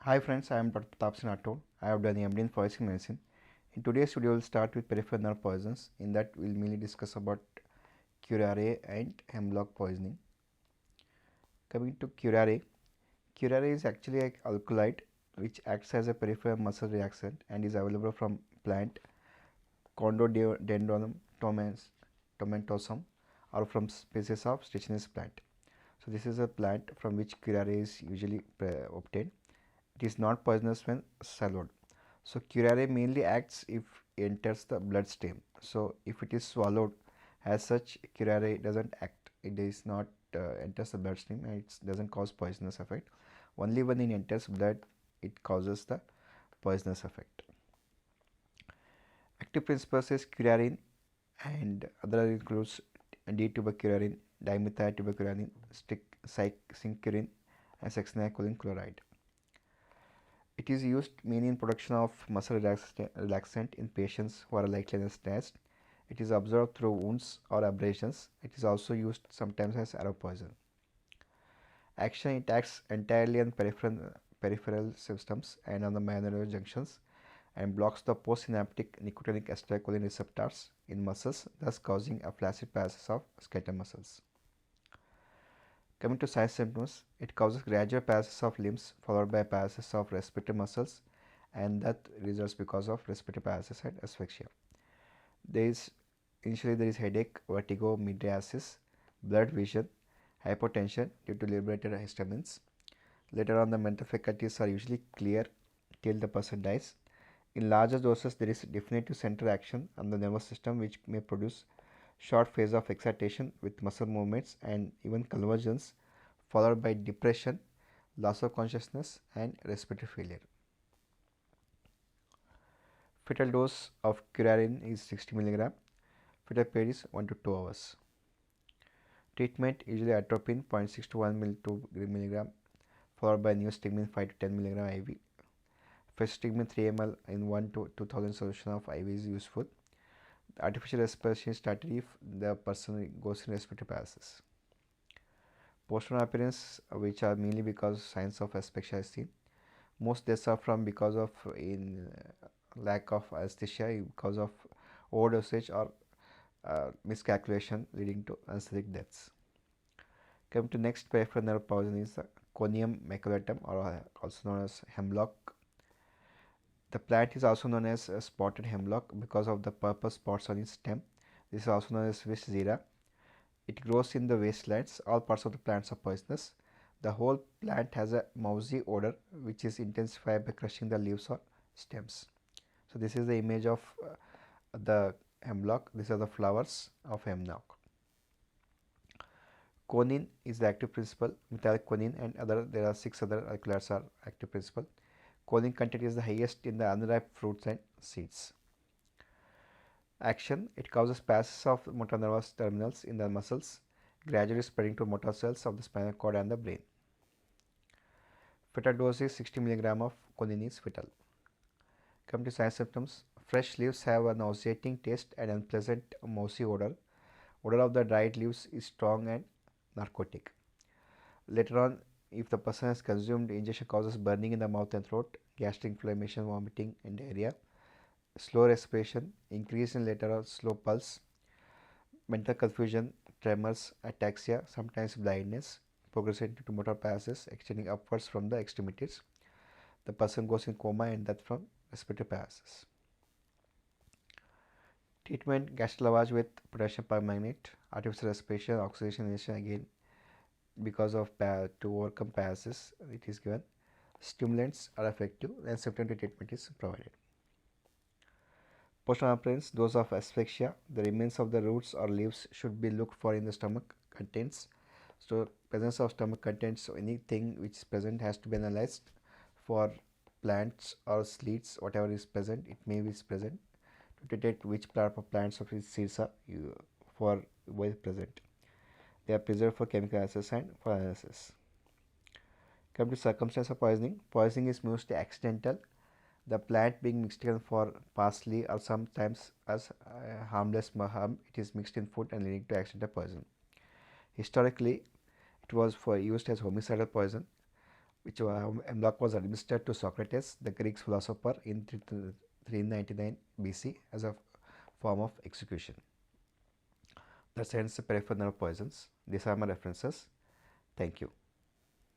Hi friends, I am Dr. Pratap Singh. I have done MD in forensic medicine. In today's video, we'll start with peripheral nerve poisons. In that, we'll mainly discuss about curare and hemlock poisoning. Coming to curare, curare is actually an alkaloid which acts as a peripheral muscle relaxant and is available from plant Condodendronum tomentosum or from species of Stachynes plant. So this is a plant from which curare is usually obtained. It is not poisonous when swallowed. So curare mainly acts if it enters the bloodstream. So if it is swallowed, as such, curare doesn't act. It is not enters the bloodstream and it doesn't cause poisonous effect. Only when it enters blood, it causes the poisonous effect. Active principles is curarine and other includes D-tubocurarine, dimethyltubocurarine, cyclin, and hexanacholine chloride. It is used mainly in production of muscle relaxant in patients who are likely anesthetized. It is absorbed through wounds or abrasions. It is also used sometimes as arrow poison. Action: it acts entirely on peripheral systems and on the myeloid junctions and blocks the postsynaptic nicotinic acetylcholine receptors in muscles, thus causing a flaccid paralysis of skeletal muscles. Coming to side symptoms, it causes gradual paralysis of limbs followed by paralysis of respiratory muscles and that results because of respiratory paralysis and asphyxia. Initially there is headache, vertigo, mydriasis, blurred vision, hypotension due to liberated histamines. Later on the mental faculties are usually clear till the person dies. In larger doses there is definitive central action on the nervous system which may produce short phase of excitation with muscle movements and even convergence followed by depression, loss of consciousness and respiratory failure. Fetal dose of curarine is 60 mg. Fetal period is 1 to 2 hours. Treatment usually atropine 0.6 to 1 mg followed by neostigmine 5 to 10 mg IV. Festigmin 3 ml in 1 to 2000 solution of IV is useful. Artificial respiration is started if the person goes in respiratory paralysis. Postmortem appearance, which are mainly because signs of asphyxia is seen. Most deaths are from because of lack of anesthesia, because of overdosage or miscalculation leading to anesthetic deaths. Come to next peripheral nerve poison is Conium maculatum or also known as hemlock. The plant is also known as spotted hemlock because of the purple spots on its stem. This is also known as Swiss zira. It grows in the wastelands. All parts of the plants are poisonous. The whole plant has a mousy odor which is intensified by crushing the leaves or stems. So this is the image of the hemlock. These are the flowers of hemlock. Conin is the active principle. Methylconin and there are 6 other alkaloids are active principle. Conin content is the highest in the unripe fruits and seeds. Action: it causes paralysis of motor nervous terminals in the muscles, gradually spreading to motor cells of the spinal cord and the brain. Fetal dose is 60 mg of conin is fetal. Come to side symptoms. Fresh leaves have a nauseating taste and unpleasant mousy odor. Odor of the dried leaves is strong and narcotic. Later on, if the person has consumed, ingestion causes burning in the mouth and throat, gastric inflammation, vomiting and diarrhea, slow respiration, increase in lateral slow pulse, mental confusion, tremors, ataxia, sometimes blindness, progressing to motor paralysis extending upwards from the extremities. The person goes in coma and death from respiratory paralysis. Treatment: gastric lavage with potassium permanganate, artificial respiration, oxygenation inhalation again because of to overcome paralysis it is given. Stimulants are effective and symptomatic treatment is provided. Postmortem appearance: dose of asphyxia. The remains of the roots or leaves should be looked for in the stomach contents. So presence of stomach contents, so anything which is present has to be analyzed for plants or seeds, whatever is present, it may be present to detect which type of plants or seeds are for well present. They are preserved for chemical analysis and for analysis. Come to circumstance of poisoning. Poisoning is mostly accidental. The plant being mixed in for parsley or sometimes as harmless maham, it is mixed in food and leading to accidental poison. Historically, it was used as homicidal poison. which hemlock was administered to Socrates, the Greek philosopher, in 399 BC as a form of execution. That's hence the peripheral nerve poisons. These are my references. Thank you.